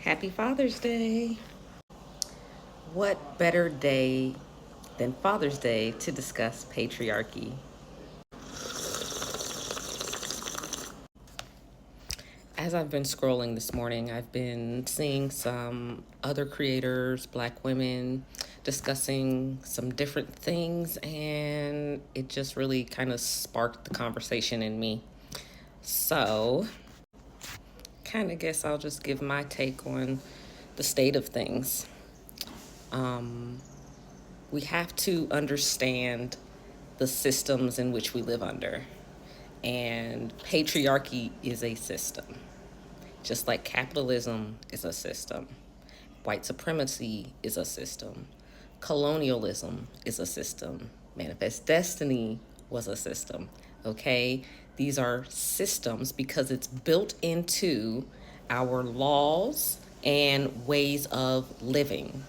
Happy Father's Day. What better day than Father's Day to discuss patriarchy? As I've been scrolling this morning, I've been seeing some other creators, Black women, discussing some different things, and it just really kind of sparked the conversation in me. So, kind of guess I'll just give my take on the state of things. We have to understand the systems in which we live under. And patriarchy is a system, just like capitalism is a system. White supremacy is a system. Colonialism is a system. Manifest destiny was a system. Okay? These are systems because it's built into our laws and ways of living,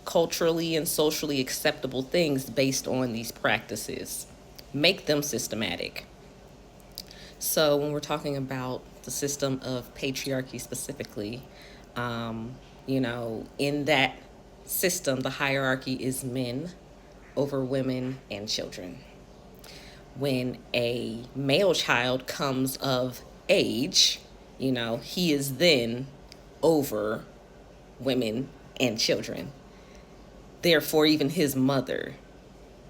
culturally and socially acceptable things based on these practices. Make them systematic. So, when we're talking about the system of patriarchy specifically, in that system, the hierarchy is men over women and children. When a male child comes of age, he is then over women and children. Therefore, even his mother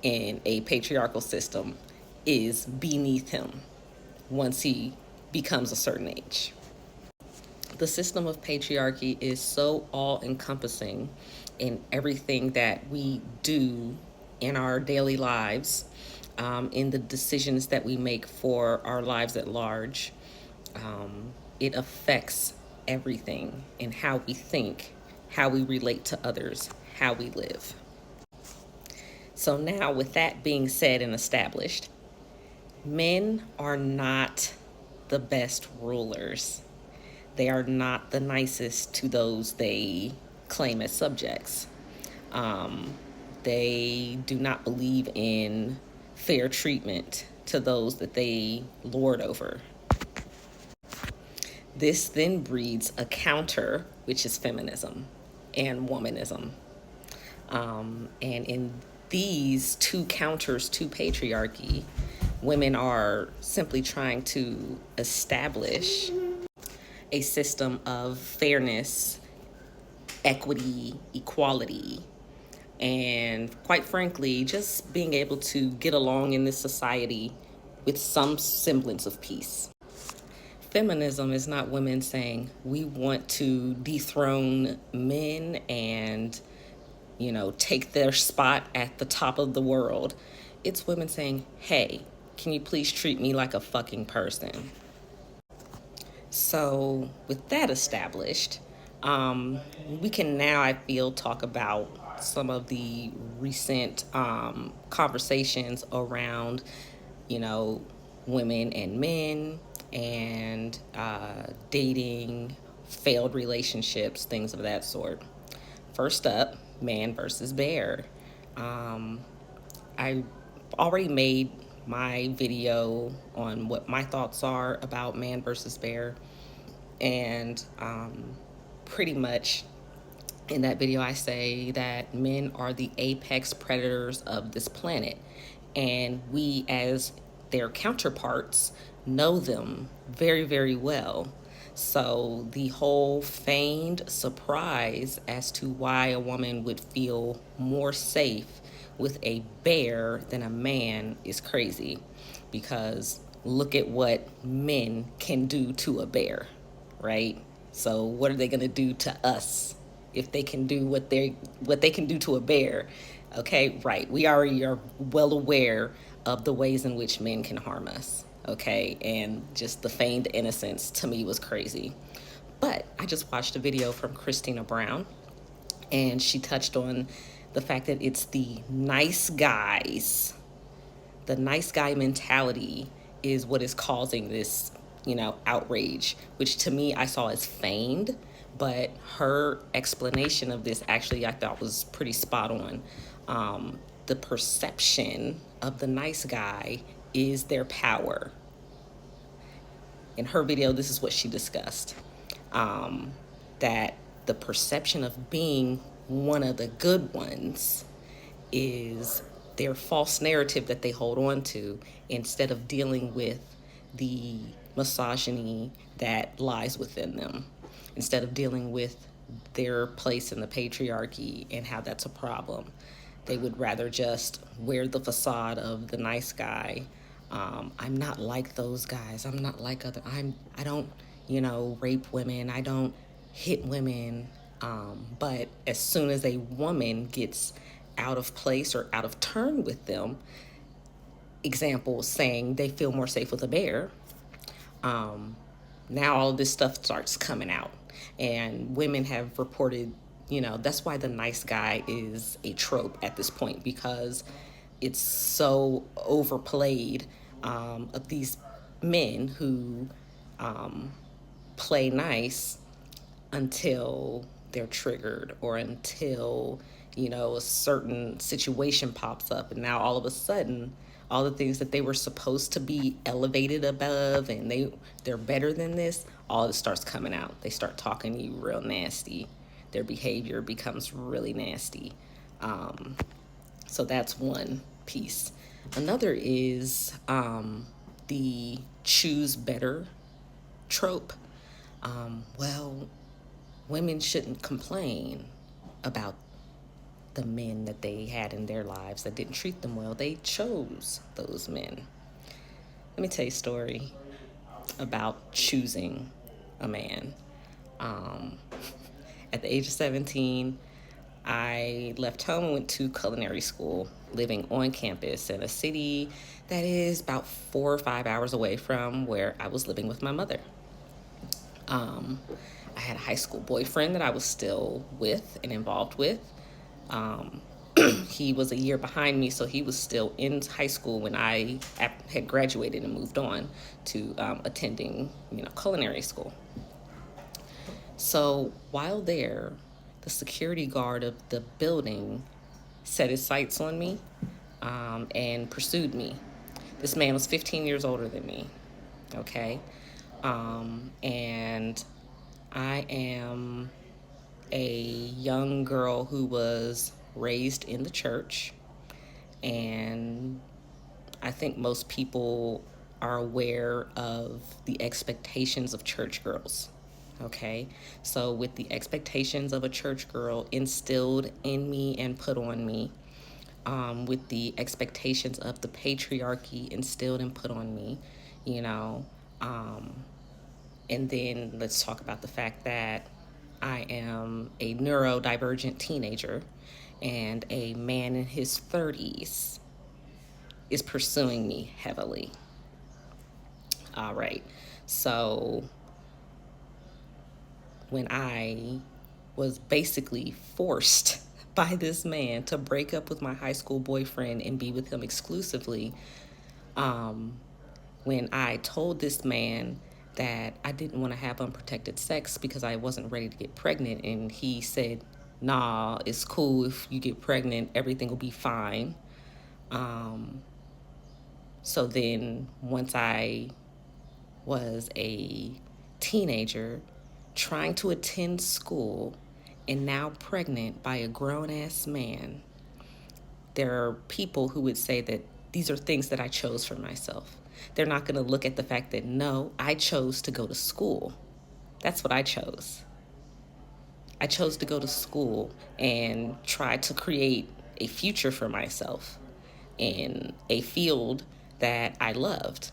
in a patriarchal system is beneath him once he becomes a certain age. The system of patriarchy is so all encompassing in everything that we do in our daily lives, in the decisions that we make for our lives at large. It affects everything in how we think, how we relate to others, how we live. So, now with that being said and established, men are not the best rulers. They are not the nicest to those they claim as subjects. They do not believe in fair treatment to those that they lord over. This then breeds a counter, which is feminism and womanism. And in these two counters to patriarchy, women are simply trying to establish a system of fairness, equity, equality, and quite frankly, just being able to get along in this society with some semblance of peace. Feminism is not women saying we want to dethrone men and, take their spot at the top of the world. It's women saying, hey, can you please treat me like a fucking person? So, with that established, we can now, I feel, talk about some of the recent conversations around, women and men and dating, failed relationships, things of that sort. First up, man versus bear. I already made my video on what my thoughts are about man versus bear. And pretty much in that video, I say that men are the apex predators of this planet. And we, as their counterparts, know them very, very well. So the whole feigned surprise as to why a woman would feel more safe with a bear than a man is crazy, because look at what men can do to a bear, right? So what are they going to do to us if they can do what they can do to a bear? Okay, right. We already are well aware of the ways in which men can harm us. Okay, and just the feigned innocence to me was crazy. But I just watched a video from Christina Brown, and she touched on the fact that it's the nice guys. The nice guy mentality is what is causing this, outrage, which to me I saw as feigned, but her explanation of this actually I thought was pretty spot on. The perception of the nice guy is their power. In her video, this is what she discussed. That the perception of being one of the good ones is their false narrative that they hold on to, instead of dealing with the misogyny that lies within them, instead of dealing with their place in the patriarchy and how that's a problem. They would rather just wear the facade of the nice guy. I'm not like those guys. I'm not like other. I don't, rape women. I don't hit women. But as soon as a woman gets out of place or out of turn with them, examples saying they feel more safe with a bear, now all this stuff starts coming out. And women have reported, that's why the nice guy is a trope at this point, because it's so overplayed, of these men who play nice until they're triggered, or until a certain situation pops up, and now all of a sudden all the things that they were supposed to be elevated above, and they're better than this, all this starts coming out. They start talking to you real nasty. Their behavior becomes really nasty. So that's one piece. Another is the choose better trope. Well, women shouldn't complain about the men that they had in their lives that didn't treat them well. They chose those men. Let me tell you a story about choosing a man. At the age of 17, I left home and went to culinary school, living on campus in a city that is about 4 or 5 hours away from where I was living with my mother. I had a high school boyfriend that I was still with and involved with. He was a year behind me, so he was still in high school when I had graduated and moved on to attending, culinary school. So while there, the security guard of the building set his sights on me, and pursued me. This man was 15 years older than me, okay? And I am a young girl who was raised in the church, and I think most people are aware of the expectations of church girls. Okay, so with the expectations of a church girl instilled in me and put on me, with the expectations of the patriarchy instilled and put on me, and then let's talk about the fact that I am a neurodivergent teenager, and a man in his 30s is pursuing me heavily. All right, so when I was basically forced by this man to break up with my high school boyfriend and be with him exclusively, when I told this man that I didn't want to have unprotected sex because I wasn't ready to get pregnant, and he said, nah, it's cool if you get pregnant, everything will be fine. So then once I was a teenager trying to attend school and now pregnant by a grown-ass man, there are people who would say that these are things that I chose for myself. They're not going to look at the fact that, no, I chose to go to school. That's what I chose. I chose to go to school and try to create a future for myself in a field that I loved.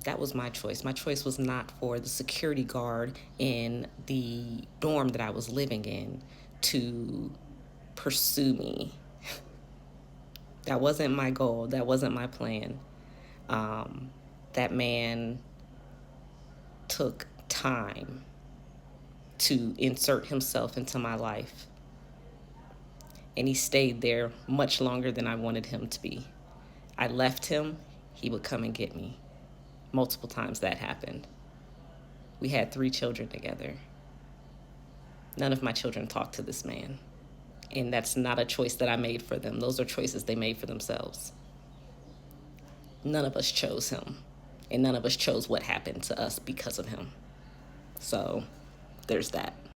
That was my choice. My choice was not for the security guard in the dorm that I was living in to pursue me. That wasn't my goal. That wasn't my plan. That man took time to insert himself into my life, and he stayed there much longer than I wanted him to be. I left him, he would come and get me. Multiple times that happened. We had 3 children together. None of my children talked to this man. And that's not a choice that I made for them. Those are choices they made for themselves. None of us chose him. And none of us chose what happened to us because of him. So there's that.